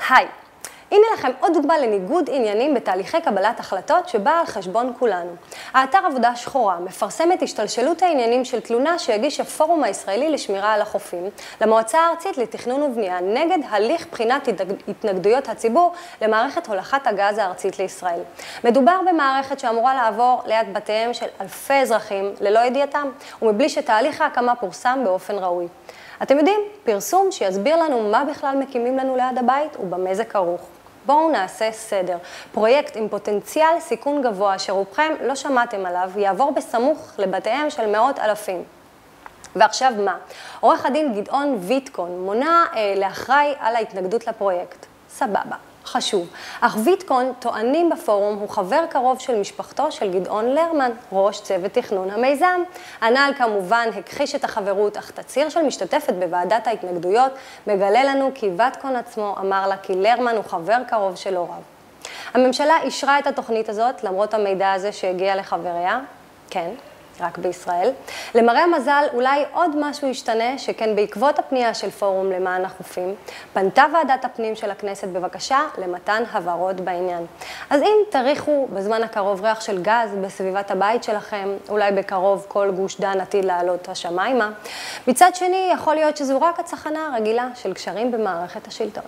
היי, הנה לכם עוד דוגמה לניגוד עניינים בתהליכי קבלת החלטות שבאה על חשבון כולנו. האתר עבודה שחורה מפרסם את השתלשלות העניינים של תלונה שהגיש הפורום הישראלי לשמירה על החופים למועצה הארצית לתכנון ובנייה נגד הליך בחינת התנגדויות הציבור למערכת הולכת הגז הארצית לישראל. מדובר במערכת שאמורה לעבור ליד בתיהם של אלפי אזרחים ללא ידיעתם ומבלי שתהליך ההקמה פורסם באופן ראוי. אתם יודעים, פרסום שיסביר לנו מה בכלל מקימים לנו ליד הבית ובמה זה כרוך. בואו נעשה סדר. פרויקט עם פוטנציאל סיכון גבוה שרובכם לא שמעתם עליו יעבור בסמוך לבתיהם של מאות אלפים. ועכשיו מה? עורך הדין גדעון ויטקון מונה לאחראי על ההתנגדות לפרויקט. סבבה. חשוב. אך ויטקון טוענים בפורום הוא חבר קרוב של משפחתו של גדעון לרמן, ראש צוות תכנון המיזם. הנ"ל כמובן הכחיש את החברות, אך תצהיר של משתתפת בוועדת ההתנגדויות מגלה לנו כי ויטקון עצמו אמר לה כי לרמן הוא חבר קרוב של הוריו. הממשלה אישרה את התוכנית הזאת למרות המידע הזה שהגיע לחבריה. כן. רק בישראל. למראה המזל, אולי עוד משהו ישתנה, שכן בעקבות הפנייה של פורום למען החופים, פנתה ועדת הפנים של הכנסת בבקשה למתן הבהרות בעניין. אז אם תריחו בזמן הקרוב ריח של גז בסביבת הבית שלכם, אולי בקרוב כל גוש דן עתיד לעלות השמיימה, מצד שני יכול להיות שזו רק הצחנה הרגילה של קשרים במערכת השלטון.